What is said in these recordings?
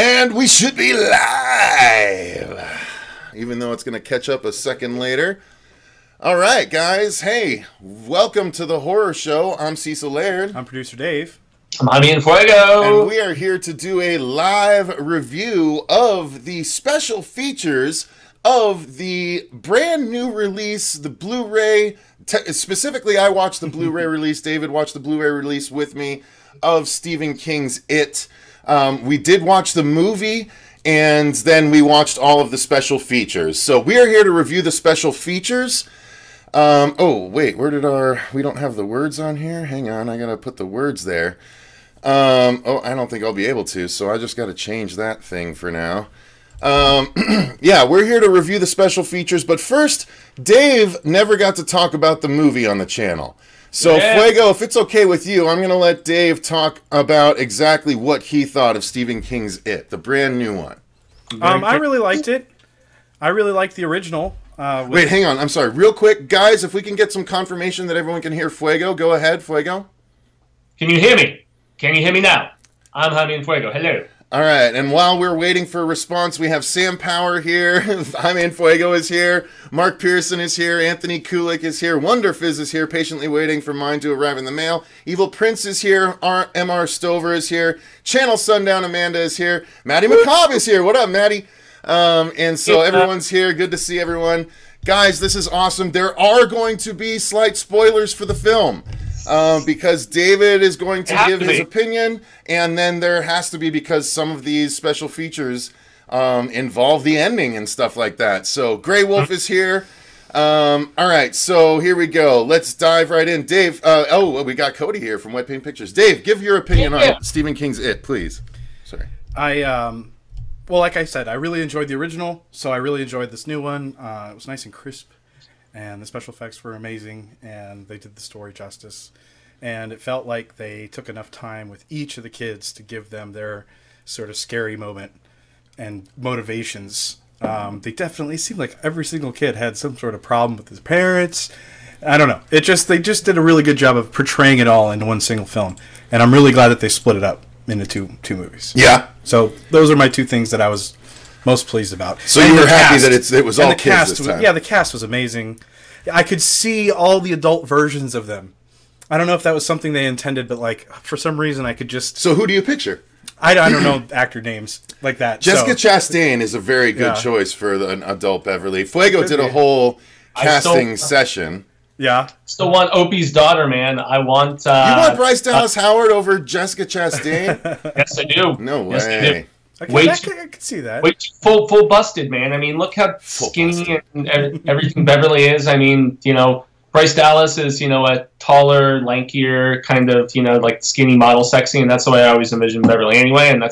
And we should be live, even though it's going to catch up a second later. All right, guys. Hey, welcome to the horror show. I'm Cecil Laird. I'm Producer Dave. I'm Jaime Fuego. And we are here to do a live review of the special features of the brand new release, the Blu-ray. Specifically, I watched the Blu-ray release. David watched the Blu-ray release with me of Stephen King's It. We did watch the movie, and then we watched all of the special features. So we are here to review the special features. Oh, wait, where did we don't have the words on here? Hang on, I gotta put the words there. Oh, I don't think I'll be able to, so I just gotta change that thing for now. Yeah, we're here to review the special features, but first, Dave never got to talk about the movie on the channel. So, yeah. Fuego, if it's okay with you, I'm going to let Dave talk about exactly what he thought of Stephen King's It, the brand new one. I really liked it. I really liked the original. Wait, hang on. I'm sorry. Real quick, guys, if we can get some confirmation that everyone can hear Fuego, go ahead, Fuego. Can you hear me? Can you hear me now? I'm Jaime Fuego. Hello. All right, and while we're waiting for a response, we have Sam Power here, Jaime Fuego is here, Mark Pearson is here, Anthony Kulik is here, Wonder Fizz is here, patiently waiting for mine to arrive in the mail, Evil Prince is here, M.R. Stover is here, Channel Sundown Amanda is here, Maddie McCobb is here. What up, Maddie? And so everyone's here. Good to see everyone. Guys, this is awesome. There are going to be slight spoilers for the film. Because David is going to give his opinion, and then there has to be because some of these special features involve the ending and stuff like that. So Grey Wolf is here. All right, so here we go. Let's dive right in. Dave, oh, we got Cody here from Wet Paint Pictures. Dave, give your opinion on Stephen King's It, please. Sorry. Well, like I said, I really enjoyed the original, so I really enjoyed this new one. It was nice and crisp. And the special effects were amazing, and they did the story justice. And it felt like they took enough time with each of the kids to give them their sort of scary moment and motivations. They definitely seemed like every single kid had some sort of problem with his parents. I don't know. They just did a really good job of portraying it all into one single film. And I'm really glad that they split it up into two movies. Yeah. So those are my two things that I was most pleased about. So you were happy that it was all kids this time. Yeah, the cast was amazing. I could see all the adult versions of them. I don't know if that was something they intended, but like for some reason I could just... So who do you picture? I don't know actor names like that. Jessica Chastain is a very good choice for an adult Beverly. Fuego did a whole casting session. Yeah. Still want Opie's daughter, man. I want... you want Bryce Dallas Howard over Jessica Chastain? Yes, I do. No way. Yes, I do. I could see that. Full busted, man. I mean, look how skinny and everything Beverly is. I mean, you know, Bryce Dallas is, you know, a taller, lankier, kind of, you know, like skinny model sexy, and that's the way I always envisioned Beverly anyway, and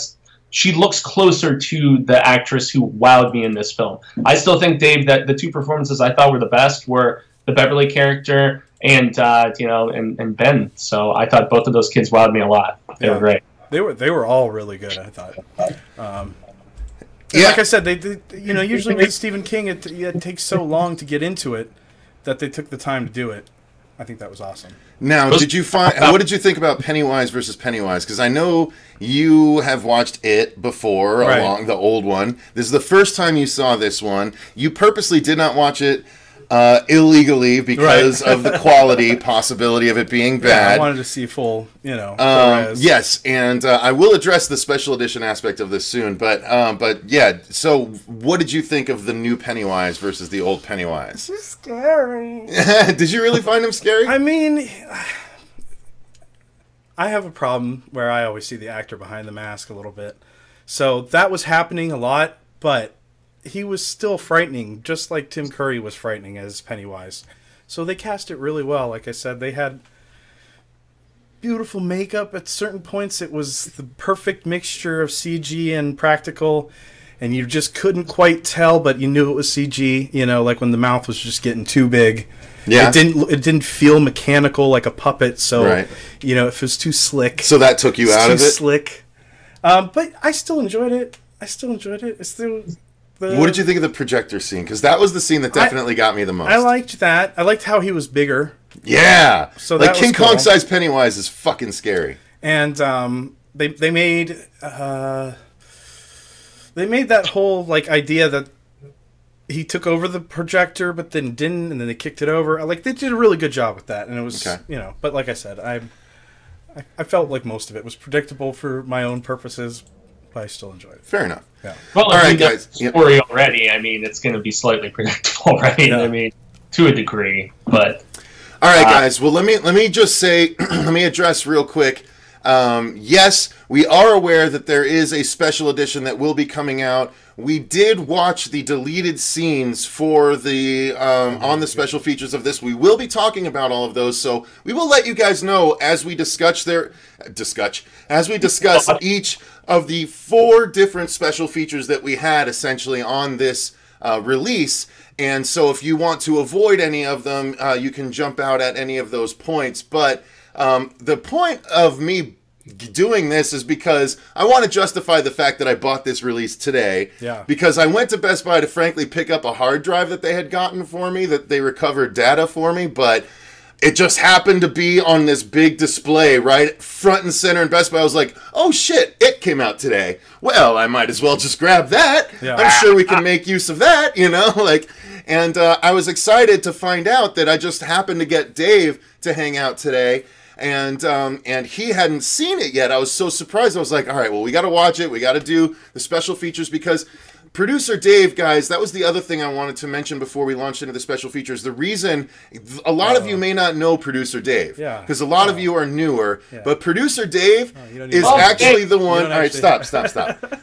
she looks closer to the actress who wowed me in this film. I still think, Dave, that the two performances I thought were the best were the Beverly character and, you know, and Ben. So I thought both of those kids wowed me a lot. They were great. They were all really good, I thought. Like I said, they you know, usually with Stephen King, it takes so long to get into it that they took the time to do it. I think that was awesome. Now, what did you think about Pennywise versus Pennywise? Because I know you have watched It before, along the old one. This is the first time you saw this one. You purposely did not watch it illegally because of the quality possibility of it being bad. Yeah, I wanted to see full, you know. Yes, and I will address the special edition aspect of this soon. But yeah. So, what did you think of the new Pennywise versus the old Pennywise? He's scary. Did you really find him scary? I mean, I have a problem where I always see the actor behind the mask a little bit. So that was happening a lot, but he was still frightening, just like Tim Curry was frightening as Pennywise. So they cast it really well. Like I said, they had beautiful makeup. At certain points, it was the perfect mixture of CG and practical, and you just couldn't quite tell, but you knew it was CG. You know, like when the mouth was just getting too big. Yeah, it didn't feel mechanical like a puppet. So you know, if it was too slick, so that took you out of it. Slick, but I still enjoyed it. It's still. What did you think of the projector scene? Because that was the scene that definitely got me the most. I liked that. I liked how he was bigger. Yeah. So like King Kong-sized Pennywise is fucking scary. And they made They made that whole like idea that he took over the projector, but then didn't, and then they kicked it over. Like they did a really good job with that, and it was But like I said, I felt like most of it was predictable for my own purposes, but I still enjoyed it. Fair enough. Yeah. Well, all right, guys. Story already. I mean, it's going to be slightly predictable, right? Yeah. I mean, to a degree, but. All right, guys. Well, let me just say, let me address real quick. Yes, we are aware that there is a special edition that will be coming out. We did watch the deleted scenes for the on the special features of this. We will be talking about all of those, so we will let you guys know as we discuss each of the 4 different special features that we had essentially on this release. And so if you want to avoid any of them, you can jump out at any of those points. But the point of me doing this is because I want to justify the fact that I bought this release today. Yeah. Because I went to Best Buy to frankly pick up a hard drive that they had gotten for me, that they recovered data for me, but it just happened to be on this big display right front and center in Best Buy. I was like, oh shit, it came out today. Well, I might as well just grab that. Yeah. I'm sure we can make use of that, you know? And I was excited to find out that I just happened to get Dave to hang out today. And he hadn't seen it yet. I was so surprised. I was like, all right, well, we got to watch it. We got to do the special features because Producer Dave, guys, that was the other thing I wanted to mention before we launched into the special features. The reason, a lot of you may not know Producer Dave. Yeah. Because a lot of you are newer. Yeah. But Producer Dave is actually the one. All right, stop.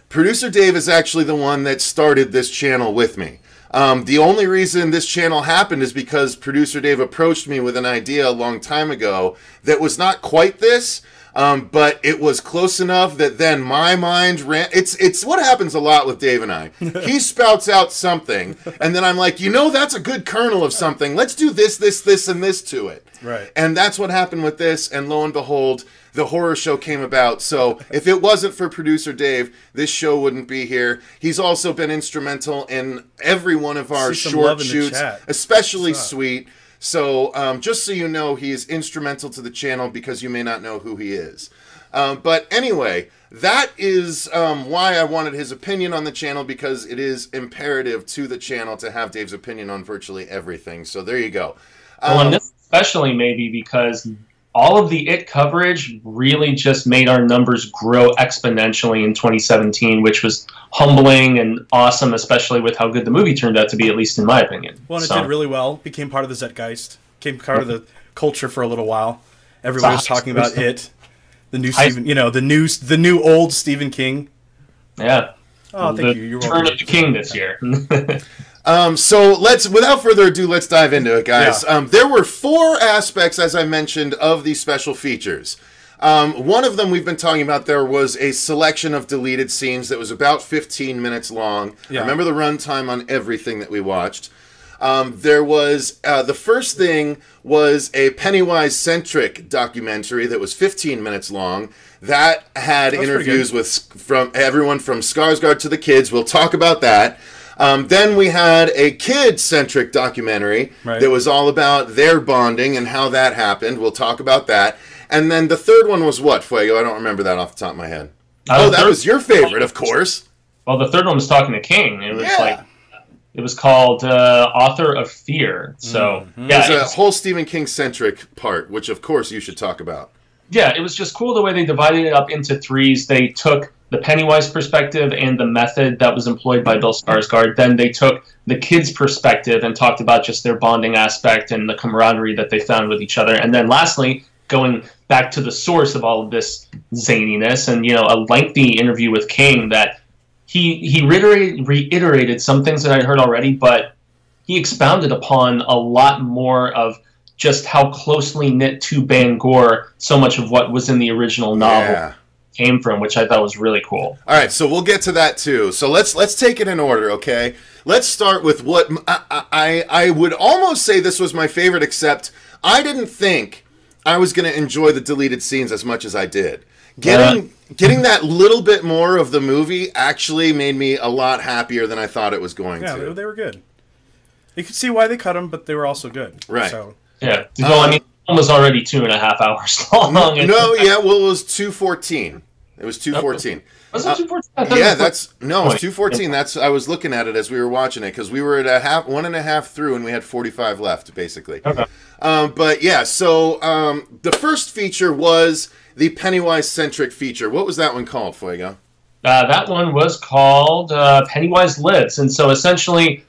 Producer Dave is actually the one that started this channel with me. The only reason this channel happened is because Producer Dave approached me with an idea a long time ago that was not quite this, but it was close enough that then my mind ran. It's what happens a lot with Dave and I. He spouts out something, and then I'm like, you know, that's a good kernel of something. Let's do this, and this to it. Right. And that's what happened with this, and lo and behold, the horror show came about. So if it wasn't for Producer Dave, this show wouldn't be here. He's also been instrumental in every one of our short shoots, especially Sweet. So just so you know, he is instrumental to the channel because you may not know who he is. But anyway, that is why I wanted his opinion on the channel, because it is imperative to the channel to have Dave's opinion on virtually everything. So there you go. Well, and this especially maybe because all of the IT coverage really just made our numbers grow exponentially in 2017, which was humbling and awesome, especially with how good the movie turned out to be, at least in my opinion. Well, and it did really well. Became part of the Zeitgeist. Became part of the culture for a little while. Everybody was talking about it. The new Stephen, the new old Stephen King. Yeah. Oh, thank you. You're welcome. Turn of the King this year. So without further ado, let's dive into it, guys. Yeah. There were 4 aspects, as I mentioned, of these special features. One of them we've been talking about. There was a selection of deleted scenes that was about 15 minutes long. Yeah. I remember the runtime on everything that we watched. There was the first thing was a Pennywise-centric documentary that was 15 minutes long. That had interviews from everyone from Skarsgård to the kids. We'll talk about that. Then we had a kid-centric documentary that was all about their bonding and how that happened. We'll talk about that. And then the third one was what, Fuego? I don't remember that off the top of my head. That was your favorite, of course. Well, the third one was talking to King. It was it was called Author of Fear. So there's a whole Stephen King-centric part, which of course you should talk about. Yeah, it was just cool the way they divided it up into 3s. They took the Pennywise perspective and the method that was employed by Bill Skarsgård. Then they took the kids' perspective and talked about just their bonding aspect and the camaraderie that they found with each other. And then lastly, going back to the source of all of this zaniness and, a lengthy interview with King that he reiterated some things that I'd heard already, but he expounded upon a lot more of just how closely knit to Bangor so much of what was in the original novel came from, which I thought was really cool. All right, so we'll get to that too. So let's take it in order, okay? Let's start with what I would almost say this was my favorite, except I didn't think I was going to enjoy the deleted scenes as much as I did. Getting that little bit more of the movie actually made me a lot happier than I thought it was going to. Yeah, they were good. You could see why they cut them, but they were also good. Right. So. Yeah. Well, I mean, it was already 2.5 hours long. No, yeah, well, it was 2:14. It was 2:14. Was it 214? Yeah, it's 214. That's I was looking at it as we were watching it because we were at one and a half through and we had 45 left basically. Okay. But yeah, so the first feature was the Pennywise centric feature. What was that one called, Fuego? That one was called Pennywise Lives, and so essentially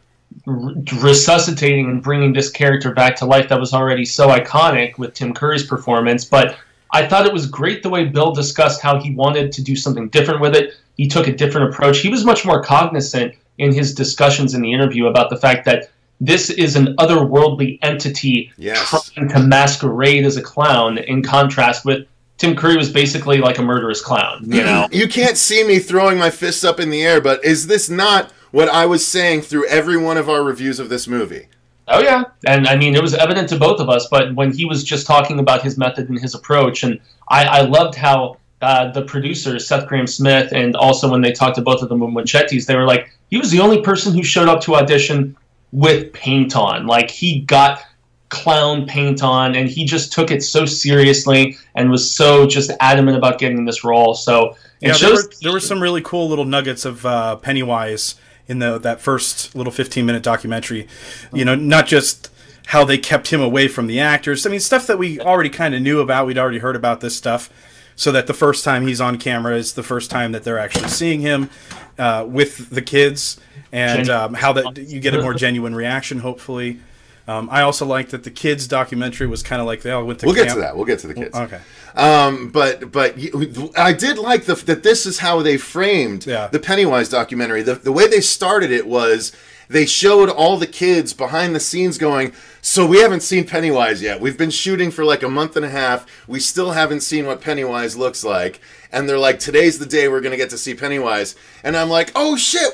resuscitating and bringing this character back to life that was already so iconic with Tim Curry's performance. But I thought it was great the way Bill discussed how he wanted to do something different with it. He took a different approach. He was much more cognizant in his discussions in the interview about the fact that this is an otherworldly entity trying to masquerade as a clown, in contrast with Tim Curry was basically like a murderous clown, you know? You can't see me throwing my fists up in the air, but is this not what I was saying through every one of our reviews of this movie? Oh, yeah. And, I mean, it was evident to both of us, but when he was just talking about his method and his approach, and I loved how the producers, Seth Grahame-Smith, and also when they talked to both of them with Machetes, they were like, he was the only person who showed up to audition with paint on. Like, he got clown paint on, and he just took it so seriously and was so just adamant about getting this role. So there were some really cool little nuggets of Pennywise in that first little 15-minute documentary. You know, not just how they kept him away from the actors. I mean, stuff that we already kind of knew about. We'd already heard about this stuff. So that the first time he's on camera is the first time that they're actually seeing him with the kids, and how that you get a more genuine reaction, hopefully. I also like that the kids documentary was kind of like they all went to camp. We'll get to that. We'll get to the kids. Okay. But I did like that this is how they framed the Pennywise documentary. The way they started it was they showed all the kids behind the scenes going, so we haven't seen Pennywise yet. We've been shooting for like a month and a half. We still haven't seen what Pennywise looks like. And they're like, today's the day we're going to get to see Pennywise. And I'm like, oh shit,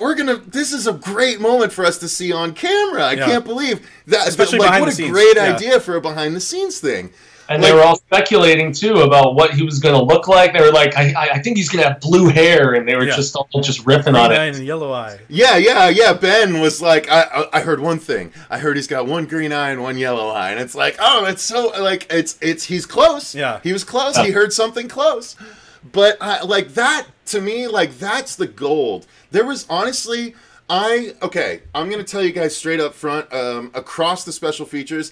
this is a great moment for us to see on camera. I can't believe that. Especially like, behind what the a scenes. great idea for a behind the scenes thing. And they were all speculating, too, about what he was going to look like. They were like, I think he's going to have blue hair, and they were just all just riffing on it. Green eye and yellow eye. Yeah. Ben was like, I heard one thing. I heard he's got one green eye and one yellow eye. And it's like, oh, it's so, like, he's close. Yeah. He was close. He heard something close. But, like, that, to me, like, that's the gold. There was, honestly... I'm going to tell you guys straight up front, across the special features,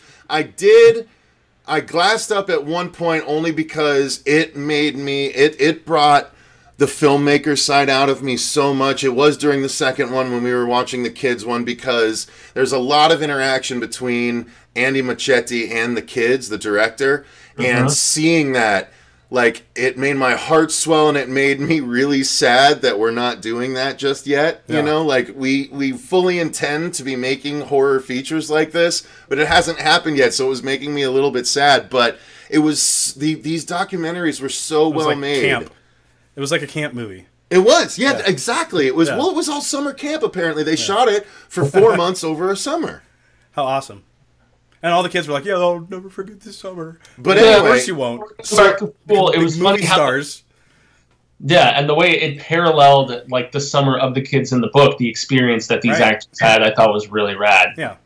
I glassed up at one point only because it made me, it brought the filmmaker side out of me so much. It was during the second one when we were watching the kids one, because there's a lot of interaction between Andy Muschietti and the kids, the director, and seeing that, like, it made my heart swell, and it made me really sad that we're not doing that just yet. You know, like, we fully intend to be making horror features like this, but it hasn't happened yet, so it was making me a little bit sad. But it was, these documentaries were so well made. Camp. It was like a camp movie. It was, exactly. It was, well, it was all summer camp, apparently. They shot it for 4 months over a summer. How awesome. And all the kids were like, I'll never forget this summer. But anyway, of course you won't. So cool. It was funny stars. And the way it paralleled, like, the summer of the kids in the book, the experience that these actors had, I thought was really rad. Yeah.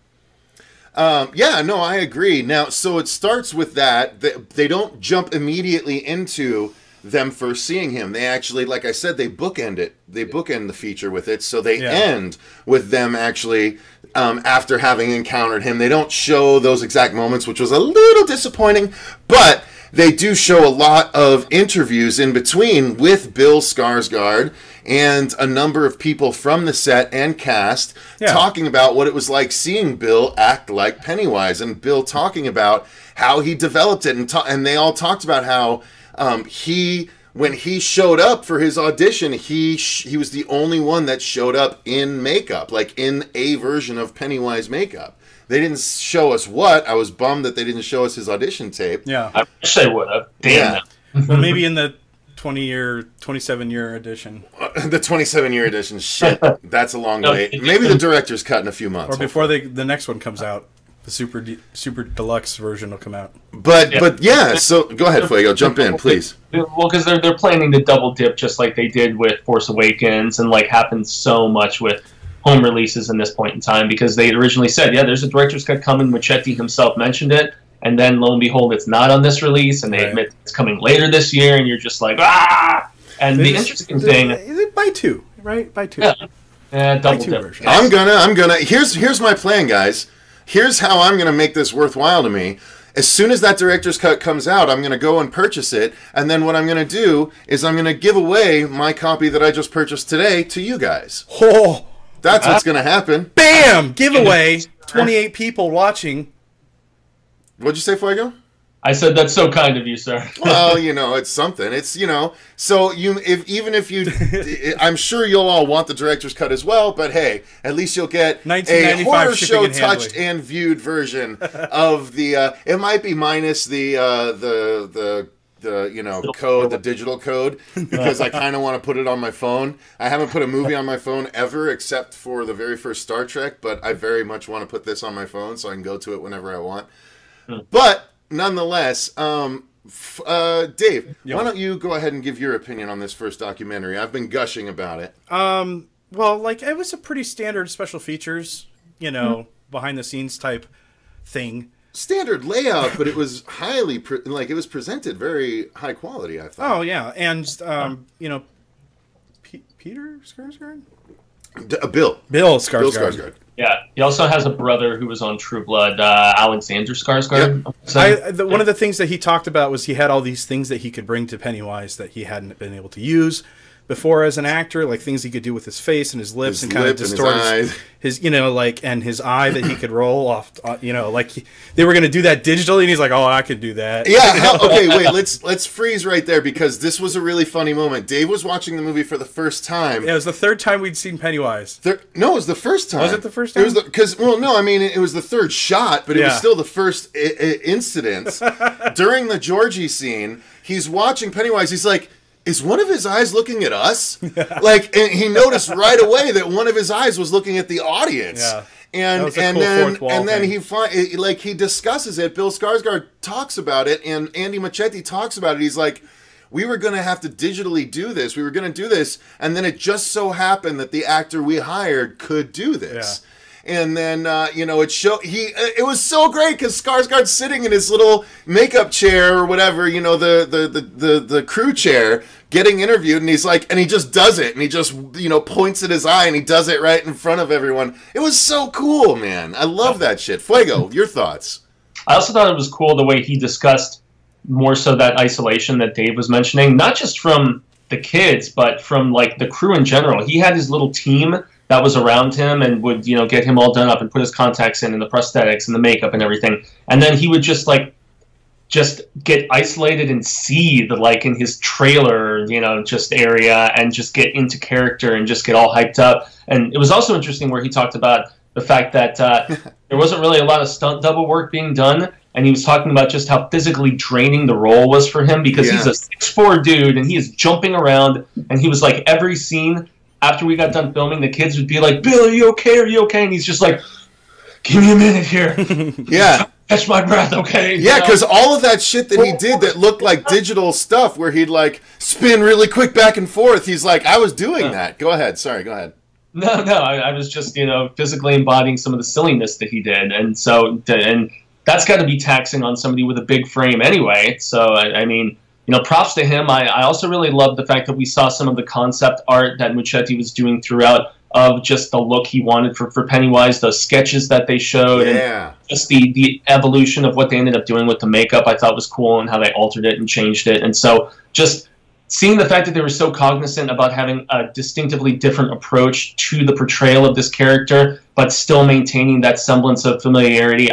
No, I agree. Now, so it starts with that. They don't jump immediately into them first seeing him. They actually, like I said, they bookend it. They bookend the feature with it, so they end with them actually, after having encountered him. They don't show those exact moments, which was a little disappointing, but they do show a lot of interviews in between with Bill Skarsgård and a number of people from the set and cast talking about what it was like seeing Bill act like Pennywise, and Bill talking about how he developed it, and they all talked about how when he showed up for his audition, he was the only one that showed up in makeup, like in a version of Pennywise makeup. They didn't show us what. I was bummed that they didn't show us his audition tape. Yeah. I wish they would have. Damn. Well, maybe in the 27-year edition. The 27-year edition. Shit. That's a long wait. Maybe the director's cut in a few months. Or before the next one comes out. The super deluxe version will come out. But so go ahead, Fuego, jump in, please. Well, because they're planning to double dip just like they did with Force Awakens, and like happens so much with home releases in this point in time, because they had originally said, there's a director's cut coming. Muschietti himself mentioned it, and then lo and behold, it's not on this release, and they admit it's coming later this year, and you're just like, ah! And the interesting thing is it by 2, right? By 2. Yeah, double by 2 dip. version. I'm gonna. Here's my plan, guys. Here's how I'm gonna make this worthwhile to me. As soon as that director's cut comes out, I'm gonna go and purchase it, and then what I'm gonna do is I'm gonna give away my copy that I just purchased today to you guys. Oh, That's what's gonna happen. bam! Giveaway. 28 people watching. What'd you say, Fuego? I said that's so kind of you, sir. Well, it's something. It's so even if you, I'm sure you'll all want the director's cut as well. But hey, at least you'll get a horror show touched and viewed version of the. It might be minus the code, the digital code, because I kind of want to put it on my phone. I haven't put a movie on my phone ever, except for the very first Star Trek. But I very much want to put this on my phone so I can go to it whenever I want. But nonetheless, Dave, why don't you go ahead and give your opinion on this first documentary? I've been gushing about it. Well, like, it was a pretty standard special features, behind the scenes type thing. Standard layout, but it was highly it was presented very high quality, I thought. Oh yeah, and Peter Skarsgård? Bill Skarsgård. Yeah, he also has a brother who was on True Blood, Alexander Skarsgård. Yep. One of the things that he talked about was he had all these things that he could bring to Pennywise that he hadn't been able to use before as an actor, like things he could do with his face and his lips and kind of distort his and his eye that he could roll off, they were going to do that digitally, and he's like, oh, I could do that. Yeah, okay, wait, let's freeze right there, because this was a really funny moment. Dave was watching the movie for the first time. Yeah, it was the third time we'd seen Pennywise. No, it was the first time. Was it the first time? It was it was the third shot, but it was still the first incident. During the Georgie scene, he's watching Pennywise, he's like, is one of his eyes looking at us? And he noticed right away that one of his eyes was looking at the audience. Yeah. And then he discusses it. Bill Skarsgård talks about it, and Andy Muschietti talks about it. He's like, we were going to have to digitally do this. We were going to do this, and then it just so happened that the actor we hired could do this. Yeah. And then, it was so great because Skarsgård's sitting in his little makeup chair or whatever, the crew chair, getting interviewed, and he's like, and he just does it, and he just, points at his eye, and he does it right in front of everyone. It was so cool, man. I love that shit. Fuego, your thoughts? I also thought it was cool the way he discussed more so that isolation that Dave was mentioning, not just from the kids, but from, the crew in general. He had his little team that was around him and would, get him all done up and put his contacts in and the prosthetics and the makeup and everything. And then he would just get isolated and see in his trailer, just area, and just get into character and just get all hyped up. And it was also interesting where he talked about the fact that there wasn't really a lot of stunt double work being done. And he was talking about just how physically draining the role was for him, because he's a 6'4" dude and he is jumping around. And he was like, every scene after we got done filming, the kids would be like, Bill, are you okay? Are you okay? And he's just like, give me a minute here. Yeah. Catch my breath, okay? Yeah, because all of that shit that he did that looked like digital stuff where he'd spin really quick back and forth, he's like, I was doing that. Go ahead. Sorry, go ahead. No, I was just, physically embodying some of the silliness that he did. And so, and that's got to be taxing on somebody with a big frame anyway. So, I mean, props to him. I also really loved the fact that we saw some of the concept art that Muschietti was doing throughout of just the look he wanted for Pennywise, the sketches that they showed, and just the evolution of what they ended up doing with the makeup I thought was cool, and how they altered it and changed it. And so just seeing the fact that they were so cognizant about having a distinctively different approach to the portrayal of this character, but still maintaining that semblance of familiarity,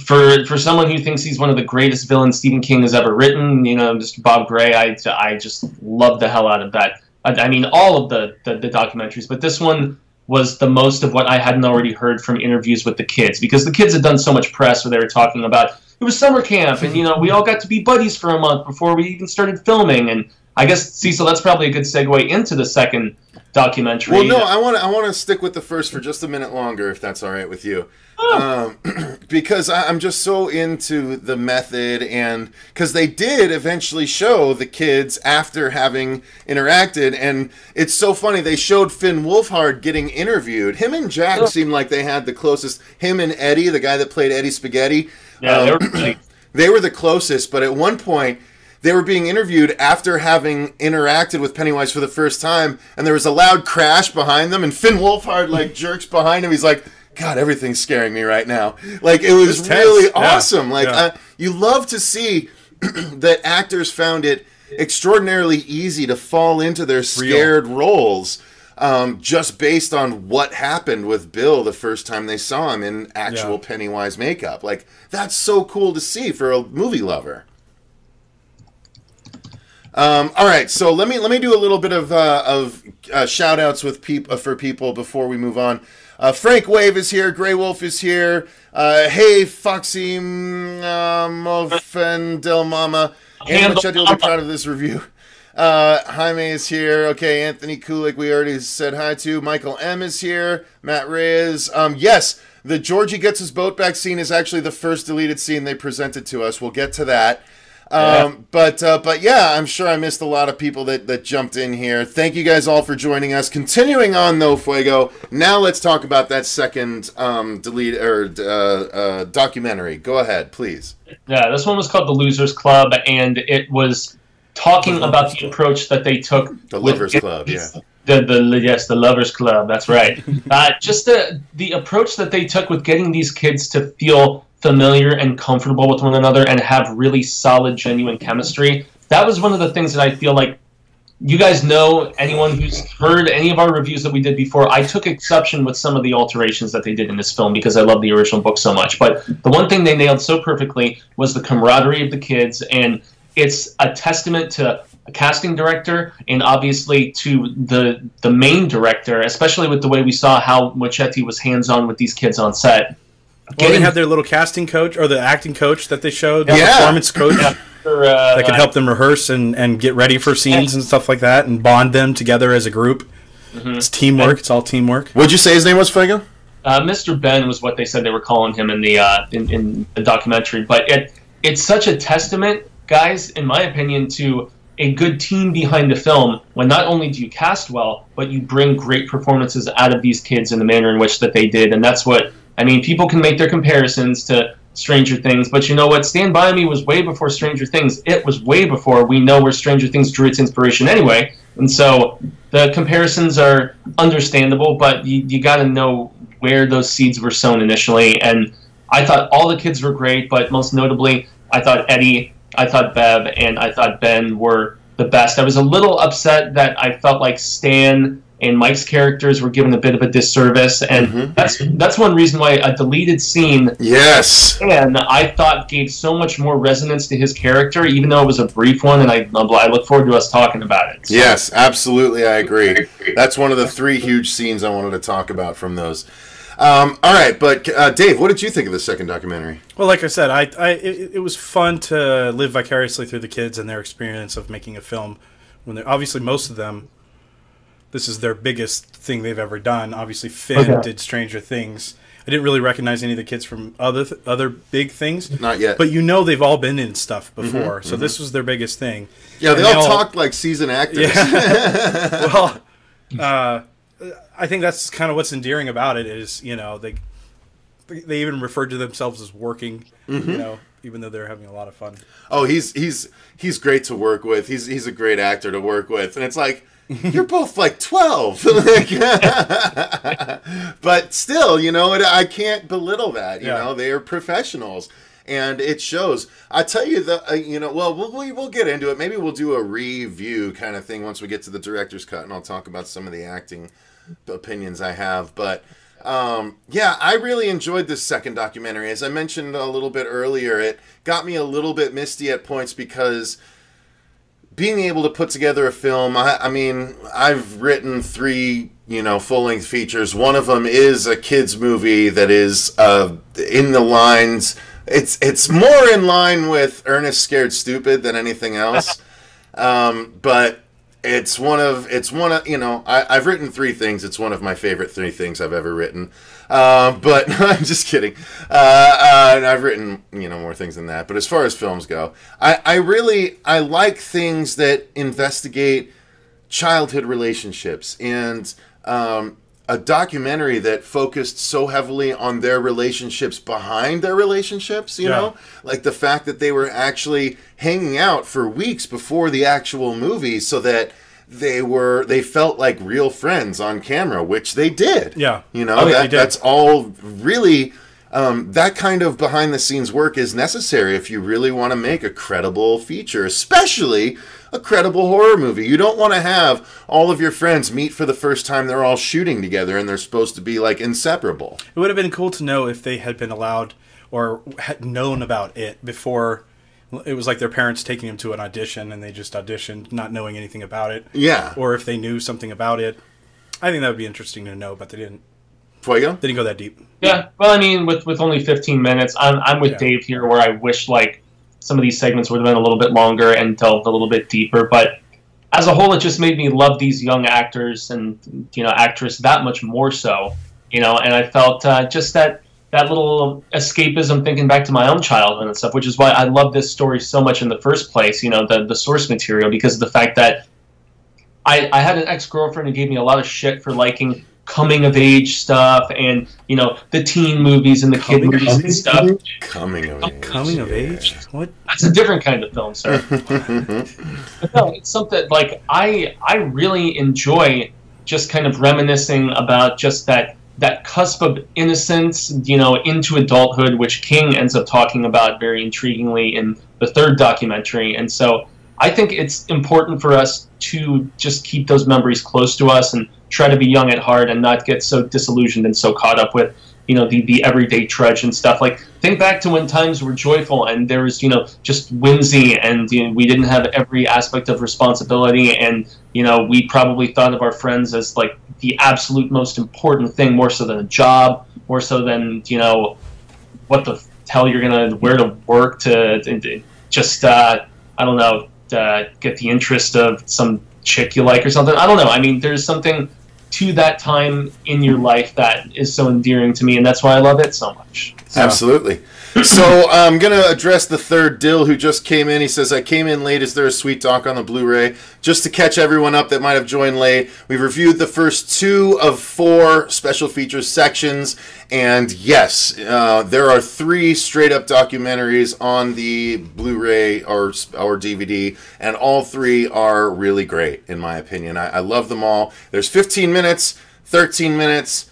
For someone who thinks he's one of the greatest villains Stephen King has ever written, Mr. Bob Gray, I just love the hell out of that. I mean, all of the documentaries, but this one was the most of what I hadn't already heard from interviews with the kids, because the kids had done so much press where they were talking about, it was summer camp, and, we all got to be buddies for a month before we even started filming, and I guess, Cecil, that's probably a good segue into the second documentary. Well, no, I want to stick with the first for just a minute longer, if that's all right with you. Because I'm just so into the method, and because they did eventually show the kids after having interacted, and it's so funny, they showed Finn Wolfhard getting interviewed. Him and Jack seemed like they had the closest. Him and Eddie, the guy that played Eddie Spaghetti, they were they were the closest, but at one point they were being interviewed after having interacted with Pennywise for the first time, and there was a loud crash behind them, and Finn Wolfhard like jerks behind him. He's like, God, everything's scaring me right now. Like, it was really awesome. Like, you love to see that actors found it extraordinarily easy to fall into their scared roles, just based on what happened with Bill the first time they saw him in actual Pennywise makeup. Like, that's so cool to see for a movie lover. All right, so let me do a little bit of shout outs with for people before we move on. Frank Wave is here. Grey Wolf is here. Hey, Foxy Mofen Del Mama. And Machetti will be proud of this review. Jaime is here. Okay, Anthony Kulik, we already said hi to. Michael M is here. Matt Reyes. Yes, the Georgie gets his boat back scene is actually the first deleted scene they presented to us. We'll get to that. But yeah, I'm sure I missed a lot of people that jumped in here. Thank you guys all for joining us. Continuing on though, Fuego. Now let's talk about that second documentary. Go ahead, please. Yeah, this one was called The Losers Club, and it was talking about the approach that they took. The Lovers Club, yeah. The Lovers Club. That's right. Just the approach that they took with getting these kids to feel familiar and comfortable with one another and have really solid, genuine chemistry. That was one of the things that I feel like you guys know, anyone who's heard any of our reviews that we did before, I took exception with some of the alterations that they did in this film because I love the original book so much. But the one thing they nailed so perfectly was the camaraderie of the kids, and it's a testament to a casting director and obviously to the main director, especially with the way we saw how Mochetti was hands-on with these kids on set. Well, they had their little casting coach, or the acting coach that they showed, the performance coach, that could help them rehearse and get ready for scenes and stuff like that, and bond them together as a group. It's teamwork. It's all teamwork. What'd you say his name was, Fuego? Mr. Ben was what they said they were calling him in the in the documentary. But it's such a testament, guys, in my opinion, to a good team behind the film, when not only do you cast well, but you bring great performances out of these kids in the manner in which that they did. And that's what, I mean, people can make their comparisons to Stranger Things, but you know what? Stand By Me was way before Stranger Things. It was way before we know where Stranger Things drew its inspiration anyway. And so the comparisons are understandable, but you got to know where those seeds were sown initially. And I thought all the kids were great, but most notably, I thought Eddie, I thought Bev, and I thought Ben were the best. I was a little upset that I felt like Stan and Mike's characters were given a bit of a disservice, and that's one reason why a deleted scene, and I thought gave so much more resonance to his character, even though it was a brief one, and I look forward to us talking about it. So. Yes, absolutely, I agree. That's one of the 3 huge scenes I wanted to talk about from those. All right, but Dave, what did you think of the second documentary? Well, like I said, it was fun to live vicariously through the kids and their experience of making a film. When they're obviously, most of them, this is their biggest thing they've ever done. Obviously, Finn did Stranger Things. I didn't really recognize any of the kids from other big things. Not yet. But you know they've all been in stuff before, so this was their biggest thing. Yeah, they all talked like seasoned actors. Yeah. Well, I think that's kind of what's endearing about it is, you know, they even referred to themselves as working, you know, even though they're having a lot of fun. Oh, he's great to work with. He's a great actor to work with, and it's like, you're both like 12. But still, you know, I can't belittle that. You know, they are professionals, and it shows. I tell you, you know, well, we'll get into it. Maybe we'll do a review kind of thing once we get to the director's cut, and I'll talk about some of the acting opinions I have. But yeah, I really enjoyed this second documentary. As I mentioned a little bit earlier, it got me a little bit misty at points because being able to put together a film, I mean, I've written 3, you know, full-length features. One of them is a kids movie that is in the lines. It's more in line with Ernest Scared Stupid than anything else. But it's one of you know, I've written 3 things. It's one of my favorite 3 things I've ever written. But I'm just kidding. And I've written, you know, more things than that. But as far as films go, I like things that investigate childhood relationships and a documentary that focused so heavily on their relationships behind their relationships, you know? Like the fact that they were actually hanging out for weeks before the actual movie so that they felt like real friends on camera, which they did. Yeah. You know, that's all really, that kind of behind the scenes work is necessary if you really want to make a credible feature, especially a credible horror movie. You don't want to have all of your friends meet for the first time they're all shooting together and they're supposed to be like inseparable. It would have been cool to know if they had been allowed or had known about it before. It was like their parents taking them to an audition and they just auditioned not knowing anything about it. Yeah. Or if they knew something about it. I think that would be interesting to know, but they didn't. Fuego? They didn't go that deep. Yeah. Well, I mean, with only 15 minutes, I'm with Dave here where I wish like some of these segments would have been a little bit longer and delved a little bit deeper. But as a whole, it just made me love these young actors and, you know, actress that much more so, you know, and I felt just that little escapism thinking back to my own childhood and stuff, which is why I love this story so much in the first place, you know, the source material, because of the fact that I had an ex-girlfriend who gave me a lot of shit for liking coming-of-age stuff and, you know, the teen movies and the kid movies and stuff. Coming-of-age? What? That's a different kind of film, sir. But no, it's something, like, I really enjoy just kind of reminiscing about just that cusp of innocence, you know, into adulthood, which King ends up talking about very intriguingly in the third documentary. And so I think it's important for us to just keep those memories close to us and try to be young at heart and not get so disillusioned and so caught up with, you know, the everyday trudge and stuff. Like, think back to when times were joyful and there was, you know, just whimsy and, you know, we didn't have every aspect of responsibility and, you know, we probably thought of our friends as, like, the absolute most important thing, more so than a job, more so than, you know, what the hell you're going to wear to work to just, I don't know, get the interest of some chick you like or something. I don't know. I mean, there's something to that time in your life that is so endearing to me, and that's why I love it so much. So. Absolutely. So I'm going to address the third Dill who just came in. He says, I came in late. Is there a sweet talk on the Blu-ray? Just to catch everyone up that might have joined late, we've reviewed the first 2 of 4 special features sections. And yes, there are 3 straight-up documentaries on the Blu-ray or DVD, and all 3 are really great, in my opinion. I love them all. There's 15 minutes, 13 minutes,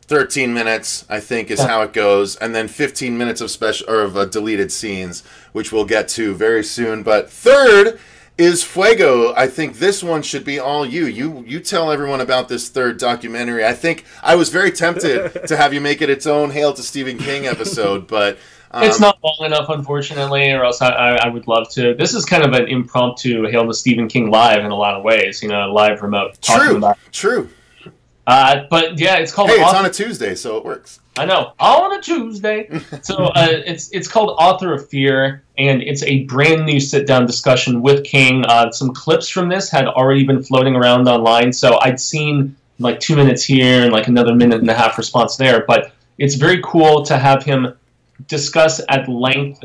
13 minutes, I think, is how it goes, and then 15 minutes of deleted scenes, which we'll get to very soon. But third is Fuego. I think this one should be all you. You tell everyone about this third documentary. I think I was very tempted to have you make it its own Hail to Stephen King episode, but it's not long enough, unfortunately, or else I would love to. This is kind of an impromptu Hail to Stephen King live in a lot of ways, you know, live remote. True. But yeah, it's called. Hey, it's on a Tuesday, so it works. I know, on a Tuesday. So it's called Author of Fear, and it's a brand new sit-down discussion with King. Some clips from this had already been floating around online, so I'd seen like 2 minutes here and like another minute and a half response there. But it's very cool to have him discuss at length,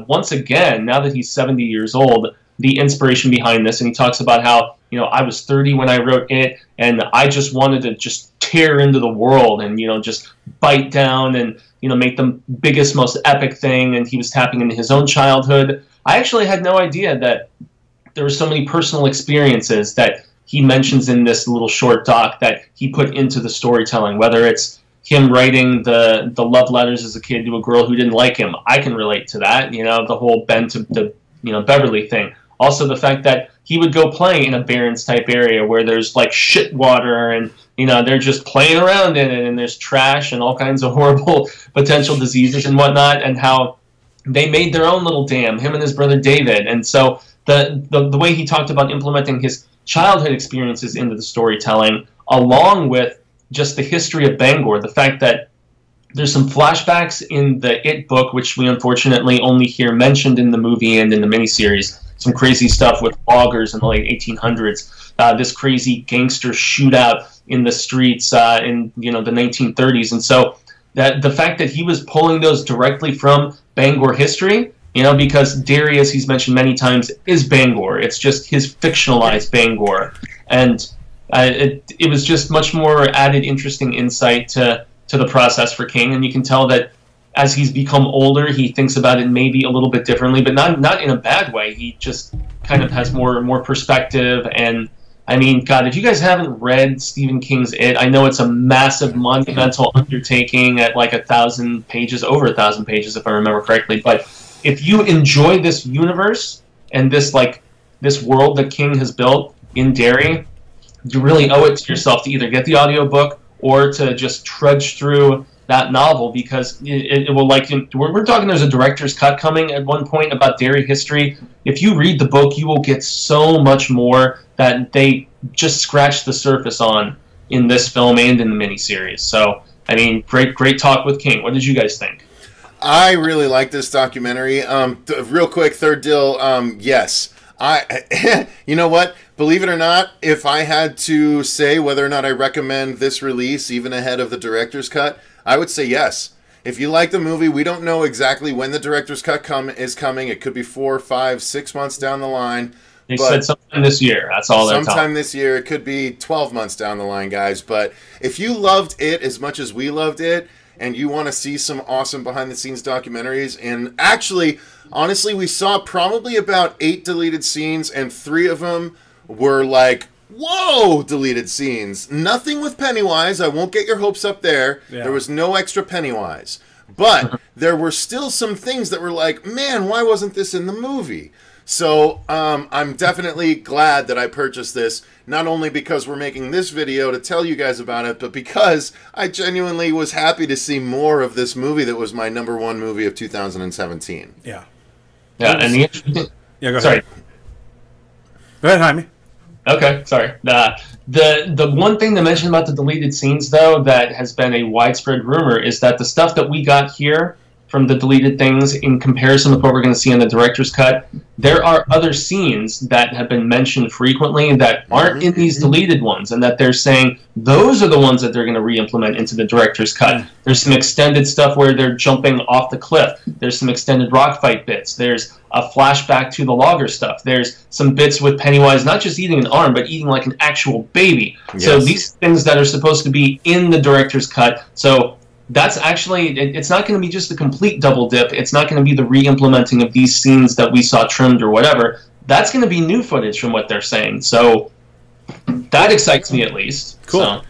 once again, now that he's 70 years old, the inspiration behind this. And he talks about how, you know, I was 30 when I wrote it, and I just wanted to just tear into the world and, you know, just bite down and, you know, make the biggest, most epic thing. And he was tapping into his own childhood. I actually had no idea that there were so many personal experiences that he mentions in this little short doc that he put into the storytelling, whether it's him writing the love letters as a kid to a girl who didn't like him. I can relate to that, you know, the whole Ben to the, you know, Beverly thing. Also the fact that he would go play in a Barrens type area where there's like shit water and, you know, they're just playing around in it and there's trash and all kinds of horrible potential diseases and whatnot, and how they made their own little dam, him and his brother David. And so the way he talked about implementing his childhood experiences into the storytelling, along with just the history of Bangor, the fact that there's some flashbacks in the It book, which we unfortunately only hear mentioned in the movie and in the miniseries. Some crazy stuff with loggers in the late 1800s. This crazy gangster shootout in the streets in, you know, the 1930s. And so that the fact that he was pulling those directly from Bangor history, you know, because Derry, as he's mentioned many times, is Bangor. It's just his fictionalized Bangor. And it was just much more added interesting insight to the process for King, and you can tell that as he's become older, he thinks about it maybe a little bit differently, but not in a bad way. He just kind of has more perspective. And I mean, God, if you guys haven't read Stephen King's It, I know it's a massive, monumental undertaking at like 1,000 pages, over 1,000 pages, if I remember correctly. But if you enjoy this universe and this world that King has built in Derry, you really owe it to yourself to either get the audiobook or to just trudge through that novel, because it will, like, we're talking there's a director's cut coming at one point about Derry history. If you read the book, you will get so much more that they just scratched the surface on in this film and in the miniseries. So, I mean, great talk with King. What did you guys think? I really like this documentary. Real quick, third deal, yes. You know what? Believe it or not, if I had to say whether or not I recommend this release even ahead of the director's cut, I would say yes. If you like the movie, we don't know exactly when the director's cut is coming. It could be 4, 5, 6 months down the line. They said sometime this year. That's all they're sometime this year. It could be 12 months down the line, guys. But if you loved it as much as we loved it, and you want to see some awesome behind-the-scenes documentaries, and actually, honestly, we saw probably about 8 deleted scenes, and 3 of them were like, whoa, deleted scenes. Nothing with Pennywise. I won't get your hopes up there. Yeah. There was no extra Pennywise. But there were still some things that were like, man, why wasn't this in the movie? So I'm definitely glad that I purchased this, not only because we're making this video to tell you guys about it, but because I genuinely was happy to see more of this movie that was my #1 movie of 2017. Yeah. Yeah, and the interesting... Yeah, go ahead. Sorry. Go ahead, Jaime. Okay, sorry. The one thing to mention about the deleted scenes, though, that has been a widespread rumor is that the stuff that we got here from the deleted things, in comparison with what we're going to see in the director's cut, there are other scenes that have been mentioned frequently that aren't in these deleted ones, and that they're saying those are the ones that they're going to re-implement into the director's cut. There's some extended stuff where they're jumping off the cliff. There's some extended rock fight bits. There's a flashback to the logger stuff. There's some bits with Pennywise not just eating an arm, but eating like an actual baby. Yes. So these things that are supposed to be in the director's cut, so that's actually, it's not going to be just a complete double dip. It's not going to be the re-implementing of these scenes that we saw trimmed or whatever. That's going to be new footage from what they're saying. So that excites me, at least. Cool. So,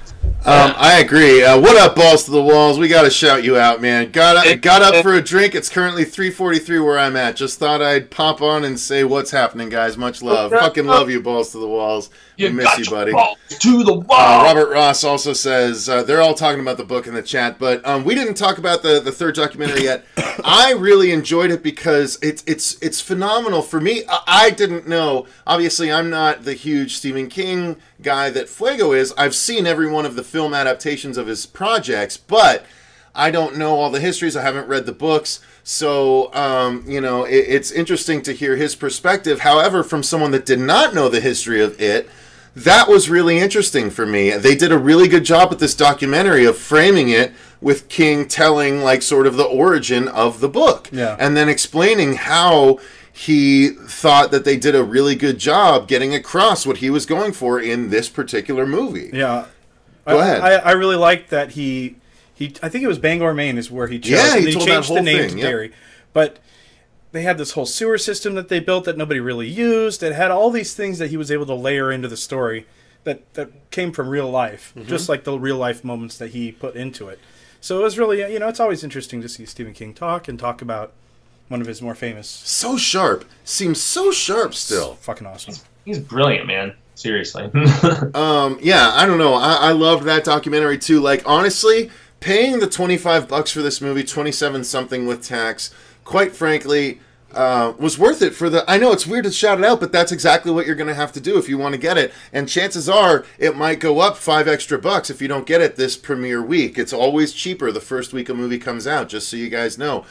I agree. What up, Balls to the Walls? We got to shout you out, man. Got up for a drink. It's currently 3:43 where I'm at. Just thought I'd pop on and say what's happening, guys. Much love. Fucking love you, Balls to the Walls. We miss you, buddy. Balls to the wall. Robert Ross also says, they're all talking about the book in the chat, but we didn't talk about the third documentary yet. I really enjoyed it because it's phenomenal. For me, I didn't know. Obviously, I'm not the huge Stephen King guy that Fuego is. I've seen every one of the film adaptations of his projects, but I don't know all the histories. I haven't read the books. So, you know, it's interesting to hear his perspective. However, from someone that did not know the history of it, that was really interesting for me. They did a really good job with this documentary of framing it with King telling, like, sort of the origin of the book. Yeah. And then explaining how he thought that they did a really good job getting across what he was going for in this particular movie. Yeah. Go ahead. I really liked that he I think it was Bangor, Maine is where he chose. Yeah, he told changed that the whole name thing, to Derry. But they had this whole sewer system that they built that nobody really used. It had all these things that he was able to layer into the story that came from real life, just like the real life moments that he put into it. So it was really, you know, it's always interesting to see Stephen King talk about one of his more famous. So sharp. Seems so sharp still. It's fucking awesome. He's brilliant, man. Seriously. Yeah, I don't know. I loved that documentary too. Like, honestly, paying the $25 for this movie, 27 something with tax, quite frankly, was worth it for the... I know it's weird to shout it out, but that's exactly what you're going to have to do if you want to get it. And chances are it might go up $5 extra if you don't get it this premiere week. It's always cheaper the first week a movie comes out, just so you guys know.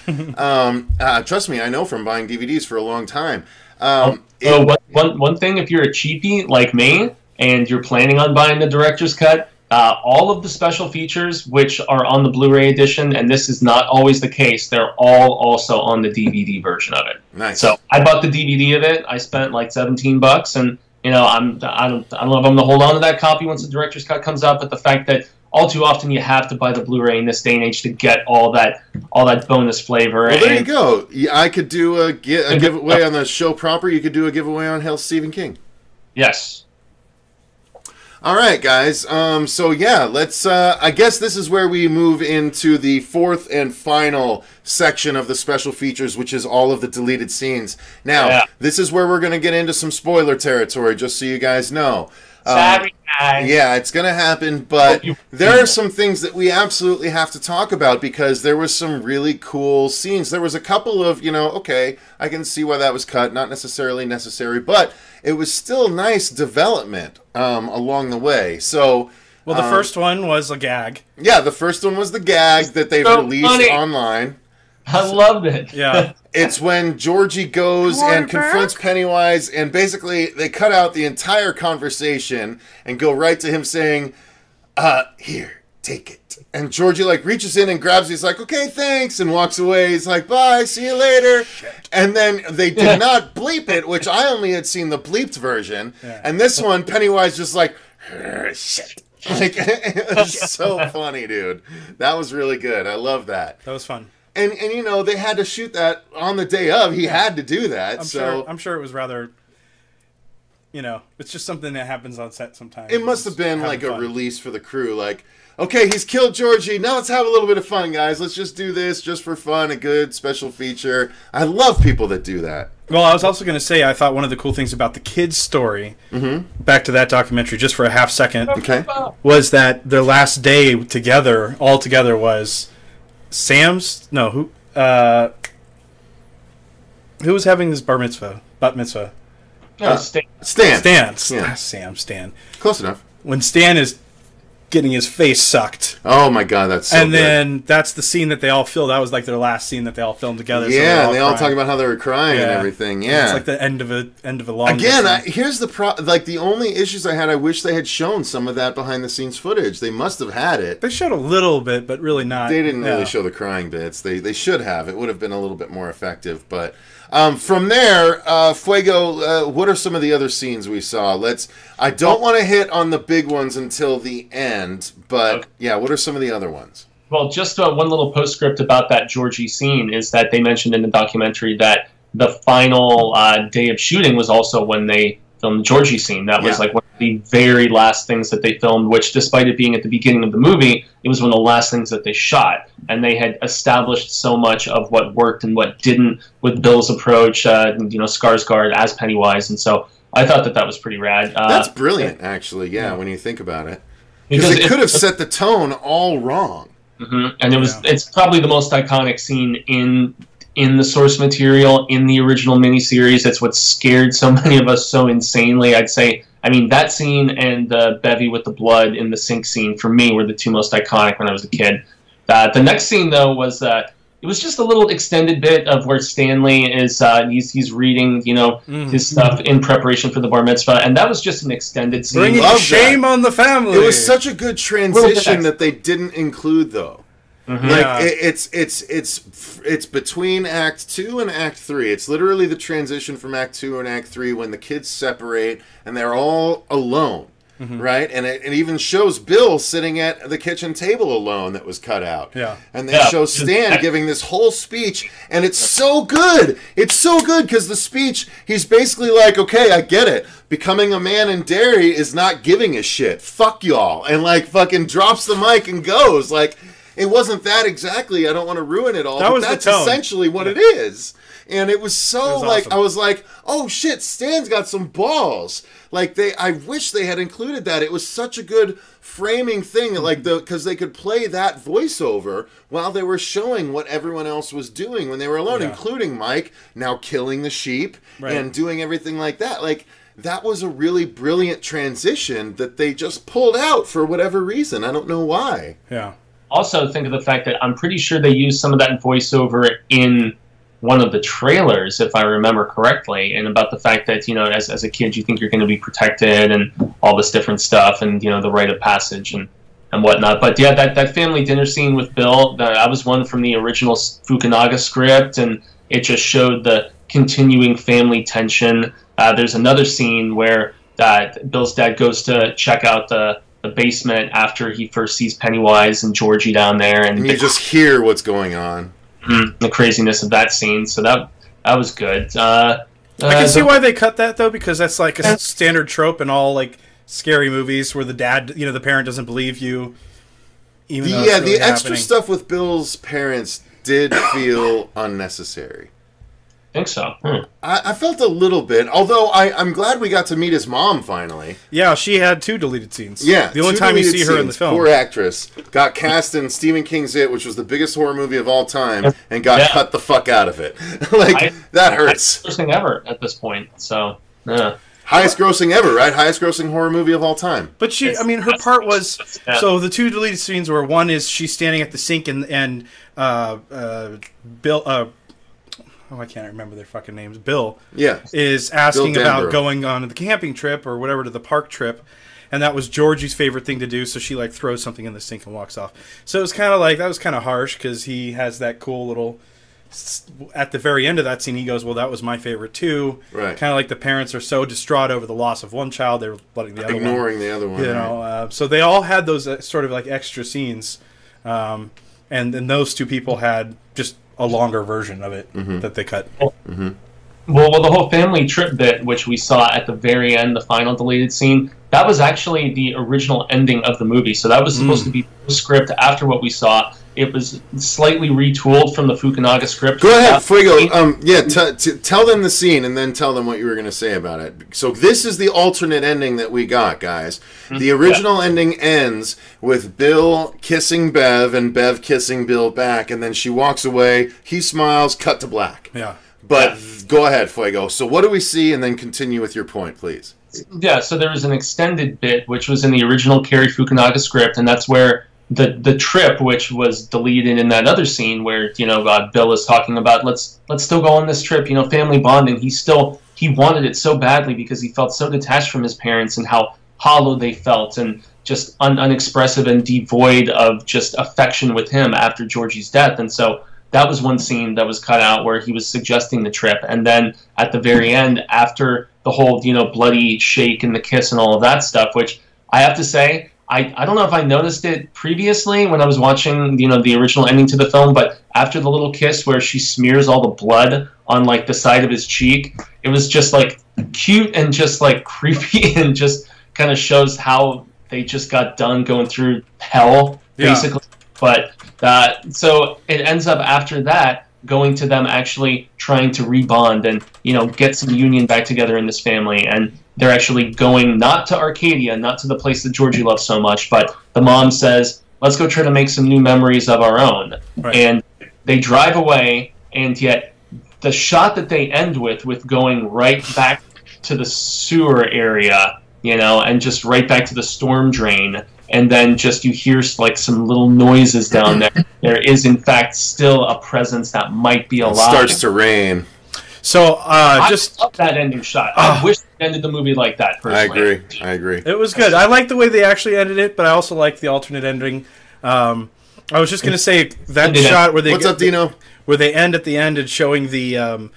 Trust me, I know from buying DVDs for a long time. One thing, if you're a cheapie like me and you're planning on buying the director's cut, all of the special features which are on the Blu-ray edition, and this is not always the case, they're all also on the DVD version of it. Nice. So I bought the DVD of it. I spent like $17, and I don't know if I'm going to hold on to that copy once the director's cut comes out, but the fact that all too often you have to buy the Blu-ray in this day and age to get all that bonus flavor. Well, there you go. I could do a giveaway on the show proper. You could do a giveaway on Hell's Stephen King. Yes. All right, guys. So yeah, let's. I guess this is where we move into the fourth and final section of the special features, which is all of the deleted scenes. Now, this is where we're going to get into some spoiler territory, just so you guys know. Sorry, guys. Yeah, it's going to happen, but there are some things that we absolutely have to talk about because there was some really cool scenes. There was a couple of, okay, I can see why that was cut, not necessarily necessary, but it was still nice development along the way. So, well, the first one was a gag. Yeah, the first one was the gag that they've released online. I loved it. Yeah. It's when Georgie goes and confronts Pennywise, and basically they cut out the entire conversation and go right to him saying, here, take it. And Georgie, reaches in and grabs it. He's like, okay, thanks, and walks away. He's like, bye, see you later. And then they did not bleep it, which I only had seen the bleeped version. Yeah. And this one, Pennywise just shit. It was so funny, dude. That was really good. I love that. That was fun. And they had to shoot that on the day of. He had to do that. I'm sure it was rather, it's just something that happens on set sometimes. It must have been like a release for the crew. Okay, he's killed Georgie. Now let's have a little bit of fun, guys. Let's just do this just for fun. A good special feature. I love people that do that. Well, I was also going to say, I thought one of the cool things about the kids' story, back to that documentary just for a half second, was that their last day together, all together, was Sam's. No, who was having this bat mitzvah? Stan. Stan. Close enough. When Stan is getting his face sucked. Oh my God, that's so good. And then that's the scene that they all filmed. That was their last scene that they all filmed together. Yeah, so they all talk about how they were crying and everything. Yeah, it's the end of a long. Again, here's the the only issues I had. I wish they had shown some of that behind the scenes footage. They must have had it. They showed a little bit, but really not. They didn't really show the crying bits. They should have. It would have been a little bit more effective, but. From there, Fuego, what are some of the other scenes we saw? I don't want to hit on the big ones until the end, but yeah, what are some of the other ones? Well, just one little postscript about that Georgie scene is that they mentioned in the documentary that the final day of shooting was also when they filmed the Georgie scene. That was one of the very last things that they filmed, which despite it being at the beginning of the movie, it was one of the last things that they shot. And they had established so much of what worked and what didn't with Bill's approach, Skarsgård as Pennywise. And so I thought that was pretty rad. That's brilliant, actually, when you think about it. Because it could have set the tone all wrong. And it's probably the most iconic scene in the source material, in the original miniseries. It's what scared so many of us so insanely, I'd say. I mean, that scene and the bevy with the blood in the sink scene, for me, were the two most iconic when I was a kid. The next scene, though, was it was just a little extended bit of where Stanley is he's reading, his stuff in preparation for the bar mitzvah, and that was just an extended scene. Bringing shame on the family. It was such a good transition that they didn't include, though. It's between Act 2 and Act 3. It's literally the transition from Act 2 and Act 3 when the kids separate and they're all alone, right? And it even shows Bill sitting at the kitchen table alone that was cut out. Yeah. And they show Stan giving this whole speech, and it's so good. It's so good because the speech, he's basically like, okay, I get it. Becoming a man in Derry is not giving a shit. Fuck y'all. And fucking drops the mic and goes. It wasn't that exactly. I don't want to ruin it all. But that's essentially what it is. And it was so awesome. I was like, oh shit, Stan's got some balls. I wish they had included that. It was such a good framing thing, because they could play that voiceover while they were showing what everyone else was doing when they were alone, including Mike now killing the sheep and doing everything like that. That was a really brilliant transition that they just pulled out for whatever reason. I don't know why. Yeah. Also, think of the fact that I'm pretty sure they used some of that voiceover in one of the trailers, if I remember correctly, and about the fact that, as a kid, you think you're going to be protected and all this different stuff and, the rite of passage and whatnot. But, yeah, that family dinner scene with Bill, that was one from the original Fukunaga script, and it just showed the continuing family tension. There's another scene where that Bill's dad goes to check out the basement after he first sees Pennywise and Georgie down there, and you just hear what's going on. The craziness of that scene. So that was good. I can see why they cut that though, because that's like a standard trope in all like scary movies where the dad, the parent doesn't believe you. Even though it's really the extra happening. stuff with Bill's parents did feel unnecessary. I think so. I felt a little bit, although I'm glad we got to meet his mom finally. Yeah, she had 2 deleted scenes. Yeah, the only time you see her in the film. Poor actress. Got cast in Stephen King's It, which was the biggest horror movie of all time, and got cut the fuck out of it. That hurts. First thing ever at this point. So, yeah. Highest grossing ever, right? Highest grossing horror movie of all time. But her part was, so the 2 deleted scenes were, one is she's standing at the sink and Bill, I can't remember their fucking names. Bill is asking about going on the camping trip or whatever, to the park trip, and that was Georgie's favorite thing to do, so she like throws something in the sink and walks off. So it was kind of like, that was kind of harsh, because he has that cool little, at the very end of that scene he goes, well, that was my favorite too. Right. Kind of like the parents are so distraught over the loss of one child, they're letting the other ignoring the other one. So they all had those sort of like extra scenes, and then those 2 people had just a longer version of it that they cut. Well, the whole family trip bit, which we saw at the very end, the final deleted scene, that was actually the original ending of the movie. So that was supposed to be the script after what we saw. It was slightly retooled from the Fukunaga script. Go ahead, Fuego. Tell them the scene and then tell them what you were going to say about it. So this is the alternate ending that we got, guys. The original ending ends with Bill kissing Bev and Bev kissing Bill back, and then she walks away. He smiles, cut to black. Yeah. But go ahead, Fuego. So what do we see, and then continue with your point, please. Yeah, so there was an extended bit, which was in the original Cary Fukunaga script, and that's where the trip, which was deleted in that other scene where, Bill is talking about, let's still go on this trip, family bonding. He wanted it so badly because he felt so detached from his parents and how hollow they felt and just unexpressive and devoid of just affection with him after Georgie's death. And so that was one scene that was cut out where he was suggesting the trip. And then at the very end, after the whole, bloody shake and the kiss and all of that stuff, which I have to say, I don't know if I noticed it previously when I was watching, the original ending to the film, but after the little kiss where she smears all the blood on, like, the side of his cheek, it was just, like, cute and just, like, creepy and just kind of shows how they just got done going through hell, basically. But, so it ends up after that going to them actually trying to rebond and, get some union back together in this family. And they're actually going not to Arcadia, not to the place that Georgie loves so much, but the mom says, let's go try to make some new memories of our own. Right. And they drive away, and yet the shot that they end with going right back to the sewer area, and just right back to the storm drain, and then just you hear like some little noises down there. There is, in fact, still a presence that might be alive. It starts to rain. So, I love that ending shot. I wish they ended the movie like that, personally. I agree. It was good. I like the way they actually ended it, but I also like the alternate ending. I was just going to say that shot where they What's up, Dino? Where they end at the end and showing the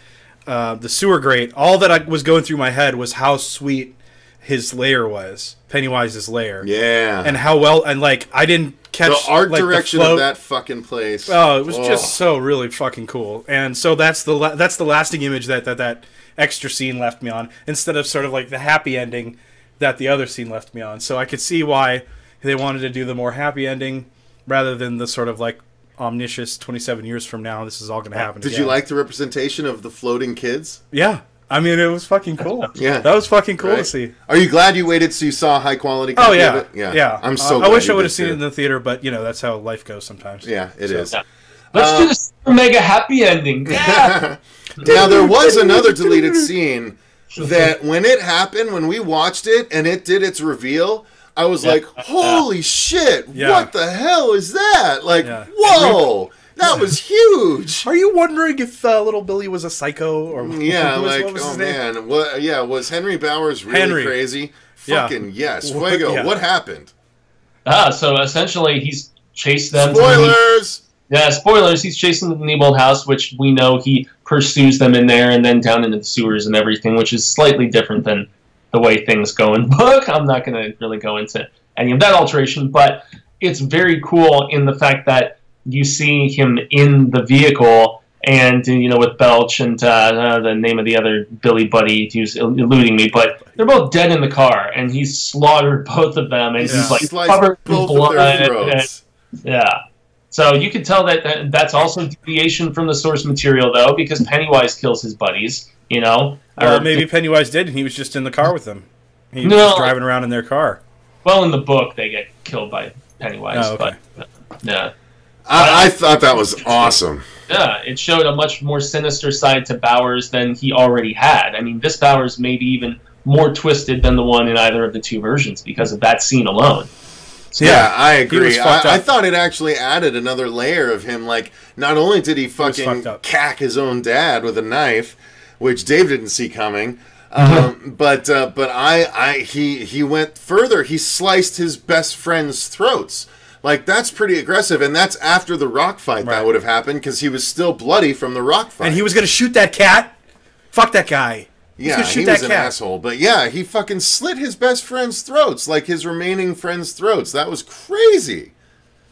sewer grate. All that was going through my head was how sweet his lair was, Pennywise's lair. Yeah. And how well, and like, I didn't catch the art like, direction of that fucking place. Oh, it was just so really fucking cool. And so that's the lasting image that extra scene left me on, instead of sort of like the happy ending that the other scene left me on. So I could see why they wanted to do the more happy ending rather than the sort of like omniscious 27 years from now this is all going to happen Did again. You like the representation of the floating kids? Yeah. I mean, it was fucking cool. Yeah. That was fucking cool to see. Are you glad you waited so you saw a high quality copy of it? Yeah. I'm so glad I wish I would have seen it in the theater, but, that's how life goes sometimes. Yeah, it is. Yeah. Let's do the super mega happy ending. Yeah. Now, there was another deleted scene that when it happened, when we watched it and it did its reveal, I was like, holy shit, what the hell is that? Like, whoa. That was huge. Are you wondering if little Billy was a psycho or man, was Henry Bowers really crazy? Fucking yes. Fuego, what happened? So essentially he's chased them. Spoilers. Spoilers. He's chasing them to the Neighborhood house, which we know he pursues them in there and then down into the sewers and everything, which is slightly different than the way things go in the book. I'm not going to really go into any of that alteration, but it's very cool in the fact that you see him in the vehicle, and with Belch and the name of the other Billy buddy who's eluding me, but they're both dead in the car, and he's slaughtered both of them, and he's like covered in blood. Yeah. So you could tell that that's also deviation from the source material, though, because Pennywise kills his buddies, Well, maybe Pennywise did, and he was just in the car with them. He was just driving around in their car. Well, in the book, they get killed by Pennywise. Oh, okay. But, yeah. I thought that was awesome. Yeah, it showed a much more sinister side to Bowers than he already had. I mean, this Bowers may be even more twisted than the one in either of the two versions because of that scene alone. So, yeah, I agree. I thought it actually added another layer of him. Like, not only did he fucking cack his own dad with a knife, which Dave didn't see coming, but he went further. He sliced his best friend's throats. Like, that's pretty aggressive, and that's after the rock fight that would have happened, because he was still bloody from the rock fight. And he was going to shoot that cat? Fuck that guy. Yeah, he was an asshole. But yeah, he fucking slit his best friend's throats, like his remaining friends' throats. That was crazy.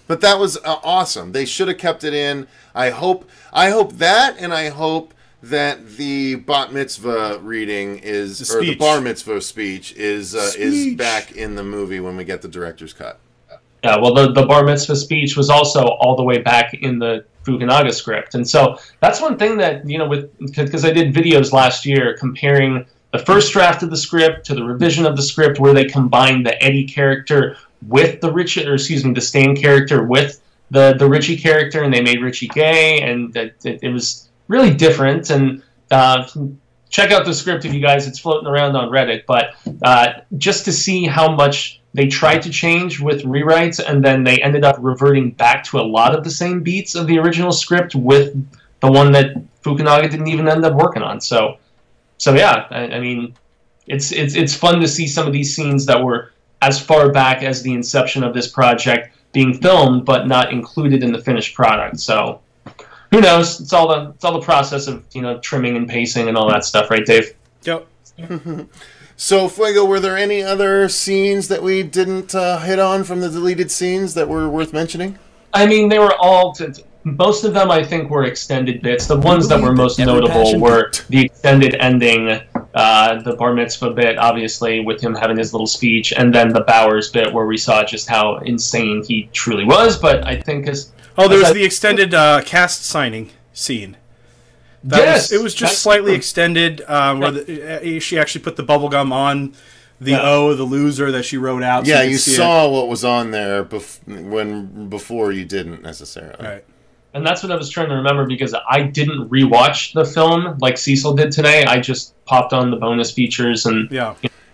But that was awesome. They should have kept it in. I hope that, and I hope that the bat mitzvah reading is, or the bar mitzvah speech is back in the movie when we get the director's cut. Yeah, well, the bar mitzvah speech was also all the way back in the Fukunaga script. And so that's one thing that, because I did videos last year comparing the first draft of the script to the revision of the script where they combined the Eddie character with the Stan character with the Richie character, and they made Richie gay, and it was really different. And check out the script if you guys, it's floating around on Reddit, but just to see how much they tried to change with rewrites, and then they ended up reverting back to a lot of the same beats of the original script with the one that Fukunaga didn't even end up working on. So yeah, I mean, it's fun to see some of these scenes that were as far back as the inception of this project being filmed, but not included in the finished product. So who knows? It's all the process of trimming and pacing and all that stuff, right, Dave? Yep. So, Fuego, were there any other scenes that we didn't hit on from the deleted scenes that were worth mentioning? I mean, they were all... Most of them, I think, were extended bits. The ones that were most notable were the extended ending, the bar mitzvah bit, obviously, with him having his little speech, and then the Bowers bit where we saw just how insane he truly was. But I think as... Oh, there was the extended cast signing scene. It was just slightly extended, where she actually put the bubblegum on the the loser that she wrote out. Yeah, so you saw what was on there before you didn't necessarily. Right. And that's what I was trying to remember, because I didn't rewatch the film like Cecil did today. I just popped on the bonus features, and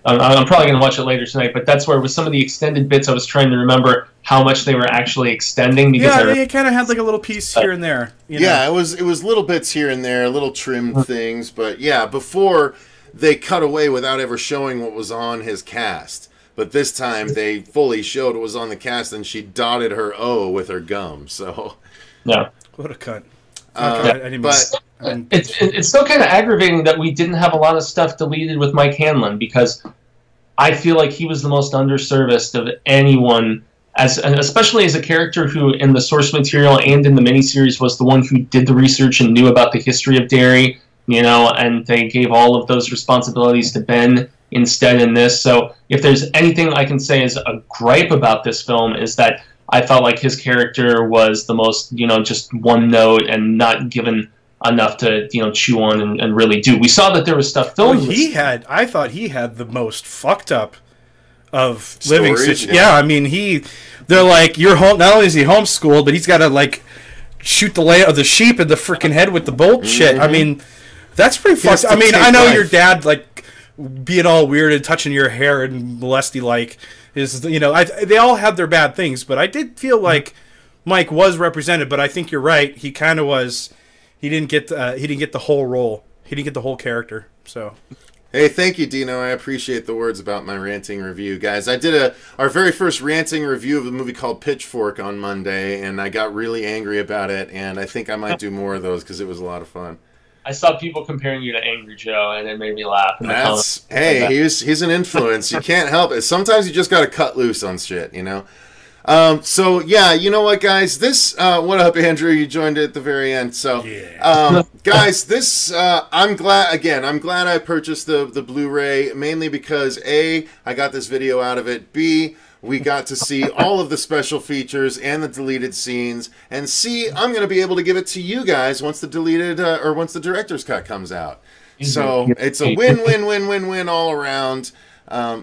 I'm probably going to watch it later tonight. But that's where, with some of the extended bits, I was trying to remember how much they were actually extending. Because they kind of had like a little piece here and there. Yeah, it was little bits here and there, little trimmed things. But yeah, before they cut away without ever showing what was on his cast. But this time they fully showed what was on the cast, and she dotted her O with her gum. So yeah, what a cunt. It's still kind of aggravating that we didn't have a lot of stuff deleted with Mike Hanlon, because I feel like he was the most underserviced of anyone, especially as a character who, in the source material and in the miniseries, was the one who did the research and knew about the history of dairy, and they gave all of those responsibilities to Ben instead in this. So if there's anything I can say as a gripe about this film, is that I felt like his character was the most, just one note and not given enough to, chew on and really do. We saw that there was stuff filmed. I thought he had the most fucked up of living situations. Yeah, I mean, they're like, you're home. Not only is he homeschooled, but he's got to like shoot the layout of the sheep in the freaking head with the bolt shit. I mean, that's pretty fucked. I mean, I know your dad like being all weird and touching your hair and molesty like is, they all have their bad things, but I did feel like Mike was represented. But I think you're right. He kind of was. He didn't get the whole role. He didn't get the whole character. So, hey, thank you, Dino. I appreciate the words about my ranting review, guys. I did our very first ranting review of a movie called Pitchfork on Monday, and I got really angry about it. And I think I might do more of those because it was a lot of fun. I saw people comparing you to Angry Joe, and it made me laugh. Hey, he's an influence. You can't help it. Sometimes you just got to cut loose on shit, you know? So yeah, you know what, guys? This what up, Andrew? You joined at the very end. So yeah. Guys, this I'm glad I purchased the Blu-ray, mainly because A, I got this video out of it, B, we got to see all of the special features and the deleted scenes, and C, I'm going to be able to give it to you guys once the deleted or once the director's cut comes out. So it's a win-win-win-win-win all around.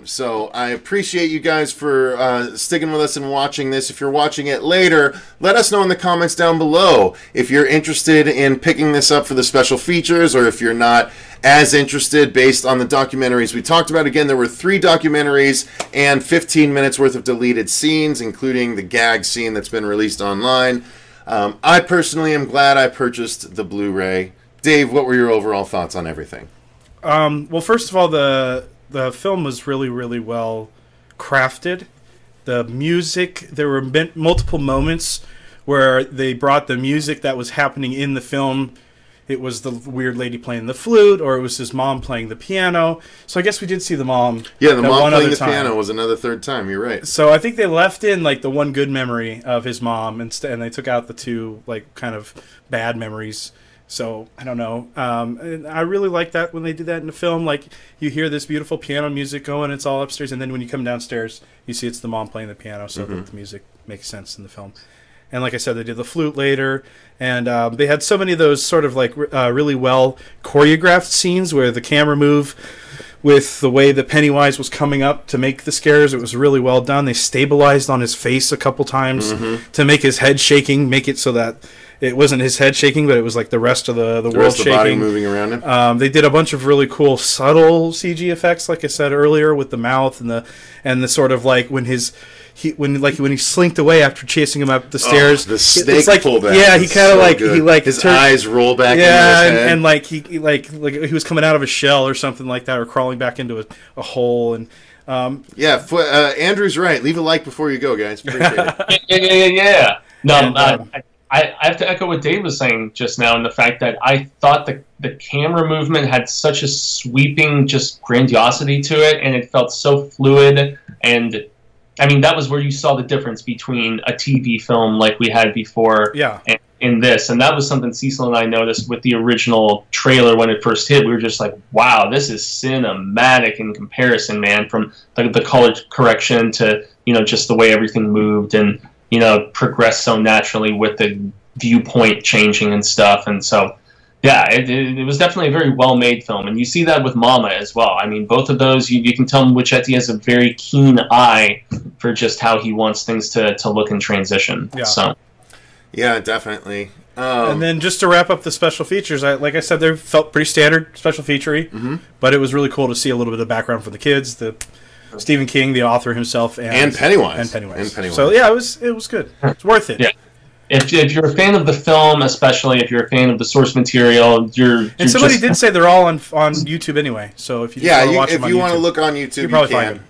So I appreciate you guys for sticking with us and watching this. If you're watching it later, let us know in the comments down below if you're interested in picking this up for the special features, or if you're not as interested based on the documentaries we talked about. Again, there were 3 documentaries and 15 minutes worth of deleted scenes, including the gag scene that's been released online. I personally am glad I purchased the Blu-ray. Dave, what were your overall thoughts on everything? Well, first of all, the film was really, really well crafted. The music, there were multiple moments where they brought the music that was happening in the film. It was the weird lady playing the flute, or it was his mom playing the piano. So I guess we did see the mom. Yeah, the mom playing the piano was another third time. You're right. So I think they left in like the one good memory of his mom, and they took out the 2 like kind of bad memories. So I don't know. And I really like that when they do that in the film. Like, you hear this beautiful piano music going, it's all upstairs, and then when you come downstairs, you see it's the mom playing the piano, so that the music makes sense in the film. And like I said, they did the flute later, and they had so many of those sort of like really well choreographed scenes where the camera move with the way that Pennywise was coming up to make the scares. It was really well done. They stabilized on his face a couple times to make his head shaking, make it so that it wasn't his head shaking, but it was like the rest of the world rest shaking. The body moving around him. They did a bunch of really cool subtle CG effects, like I said earlier, with the mouth and the sort of like when he slinked away after chasing him up the stairs. The snake like, pullback. Yeah, he kind of his eyes roll back. Yeah, into his head. and like he was coming out of a shell or something like that, or crawling back into a hole. And Andrew's right. Leave a like before you go, guys. Appreciate it. Yeah. No, I have to echo what Dave was saying just now, in the fact that I thought the camera movement had such a sweeping just grandiosity to it, and it felt so fluid. And I mean, that was where you saw the difference between a TV film like we had before and in this. And that was something Cecil and I noticed with the original trailer when it first hit. We were just like, wow, this is cinematic in comparison, man, from the color correction to, just the way everything moved and, progressed so naturally with the viewpoint changing and stuff. And so, yeah, it was definitely a very well-made film. And you see that with Mama as well. I mean, both of those, you can tell Muchetti has a very keen eye for just how he wants things to look in transition. Yeah. So. Yeah, definitely. And then just to wrap up the special features, like I said, they felt pretty standard special feature-y, but it was really cool to see a little bit of background for the kids, the Stephen King, the author himself, and Pennywise. So yeah, it was good. It's worth it. Yeah. If you're a fan of the film, especially if you're a fan of the source material, you're somebody did say they're all on YouTube anyway. So if you want to watch them on YouTube, want to look on YouTube,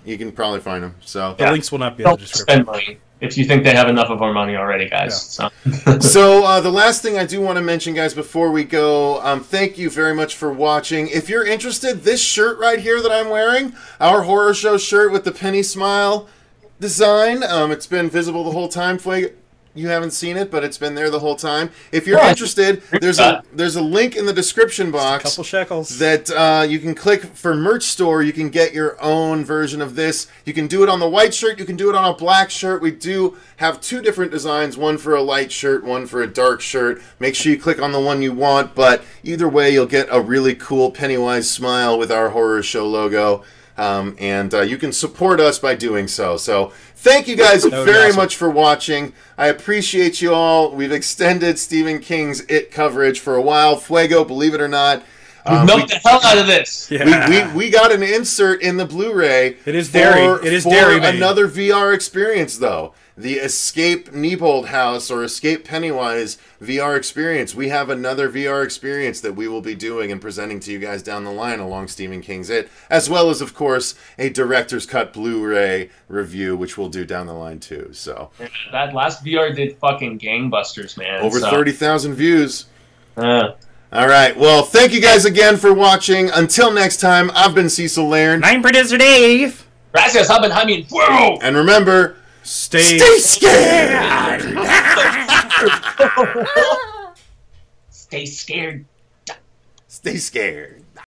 you can probably find them. So the links will not be in the description. Spend money if you think they have enough of our money already, guys. Yeah. So the last thing I do want to mention, guys, before we go, thank you very much for watching. If you're interested, this shirt right here that I'm wearing, our horror show shirt with the Penny Smile design, it's been visible the whole time. You haven't seen it, but it's been there the whole time. If you're interested, there's a link in the description box. Just a couple shekels. That you can click for merch store. You can get your own version of this. You can do it on the white shirt. You can do it on a black shirt. We do have 2 different designs, one for a light shirt, one for a dark shirt. Make sure you click on the one you want, but either way, you'll get a really cool Pennywise smile with our horror show logo. And you can support us by doing so. So thank you guys very much for watching. I appreciate you all. We've extended Stephen King's It coverage for a while. Fuego, believe it or not. We milked the hell out of this. Yeah. We got an insert in the Blu-ray. It is dairy. It is dairy. Another VR experience, though. The Escape Neibold House or Escape Pennywise VR experience. We have another VR experience that we will be doing and presenting to you guys down the line along Stephen King's It, as well as, of course, a director's cut Blu-ray review, which we'll do down the line too. So that last VR did fucking gangbusters, man. Over 30,000 views. All right. Well, thank you guys again for watching. Until next time, I've been Cecil Laird. And I'm Producer Dave. Gracias, haben Jaime. Fuego! And remember, Stay scared. Stay scared. Stay scared.